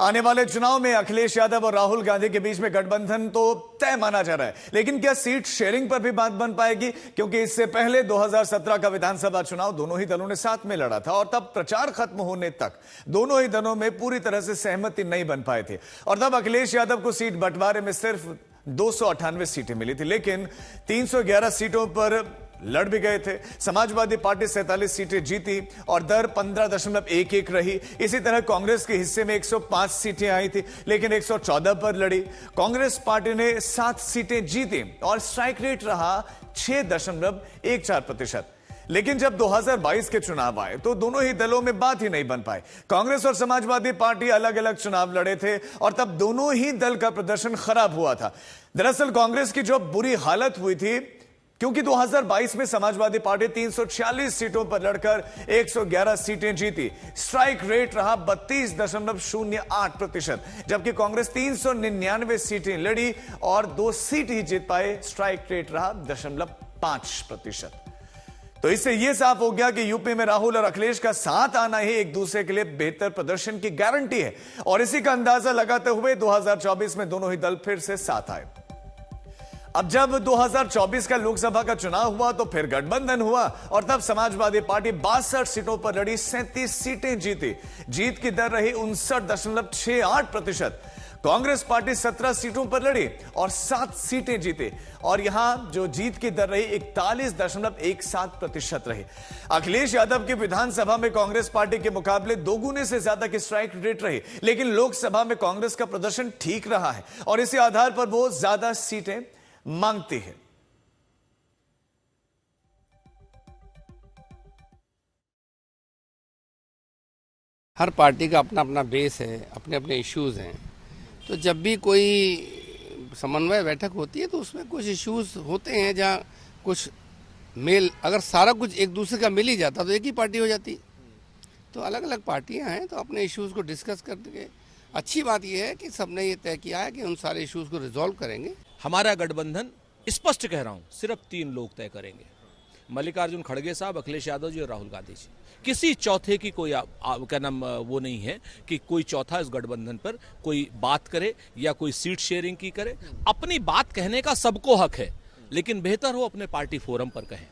आने वाले चुनाव में अखिलेश यादव और राहुल गांधी के बीच में गठबंधन तो तय माना जा रहा है, लेकिन क्या सीट शेयरिंग पर भी बात बन पाएगी? क्योंकि इससे पहले 2017 का विधानसभा चुनाव दोनों ही दलों ने साथ में लड़ा था और तब प्रचार खत्म होने तक दोनों ही दलों में पूरी तरह से सहमति नहीं बन पाए थे और तब अखिलेश यादव को सीट बंटवारे में सिर्फ 298 सीटें मिली थी, लेकिन 311 सीटों पर लड़ भी गए थे। समाजवादी पार्टी 47 सीटें जीती और दर 15.11 रही। इसी तरह कांग्रेस के हिस्से में 105 सीटें आई थी, लेकिन 114 पर लड़ी। कांग्रेस पार्टी ने 7 सीटें जीती और स्ट्राइक रेट रहा 6.14%। लेकिन जब 2022 के चुनाव आए तो दोनों ही दलों में बात ही नहीं बन पाई। कांग्रेस और समाजवादी पार्टी अलग अलग चुनाव लड़े थे और तब दोनों ही दल का प्रदर्शन खराब हुआ था। दरअसल कांग्रेस की जो बुरी हालत हुई थी, क्योंकि 2022 में समाजवादी पार्टी 346 सीटों पर लड़कर 111 सीटें जीती। स्ट्राइक रेट रहा 32.08%, जबकि कांग्रेस 399 सीटें लड़ी और 2 सीट ही जीत पाए। स्ट्राइक रेट रहा 0.5%। तो इससे यह साफ हो गया कि यूपी में राहुल और अखिलेश का साथ आना ही एक दूसरे के लिए बेहतर प्रदर्शन की गारंटी है और इसी का अंदाजा लगाते हुए 2024 में दोनों ही दल फिर से साथ आए। अब जब 2024 का लोकसभा का चुनाव हुआ तो फिर गठबंधन हुआ और तब समाजवादी पार्टी 62 सीटों पर लड़ी, 37 सीटें जीती। जीत की दर रही 59.68%। कांग्रेस पार्टी 17 सीटों पर लड़ी और 7 सीटें जीती और यहां जो जीत की दर रही 41.17% रही। अखिलेश यादव की विधानसभा में कांग्रेस पार्टी के मुकाबले दोगुने से ज्यादा की स्ट्राइक रेट रही, लेकिन लोकसभा में कांग्रेस का प्रदर्शन ठीक रहा है और इसी आधार पर वो ज्यादा सीटें मांगती है। हर पार्टी का अपना अपना बेस है, अपने अपने इश्यूज हैं। तो जब भी कोई समन्वय बैठक होती है तो उसमें कुछ इश्यूज होते हैं जहां कुछ मेल, अगर सारा कुछ एक दूसरे का मिल ही जाता तो एक ही पार्टी हो जाती। तो अलग अलग पार्टियां हैं तो अपने इश्यूज को डिस्कस करके अच्छी बात यह है कि सबने ये तय किया है कि उन सारे इश्यूज को रिजॉल्व करेंगे। हमारा गठबंधन स्पष्ट कह रहा हूं सिर्फ 3 लोग तय करेंगे, मल्लिकार्जुन खड़गे साहब, अखिलेश यादव जी और राहुल गांधी जी। किसी चौथे की कोई क्या नाम वो नहीं है कि कोई चौथा इस गठबंधन पर कोई बात करे या कोई सीट शेयरिंग की करे। अपनी बात कहने का सबको हक है, लेकिन बेहतर हो अपने पार्टी फोरम पर कहें।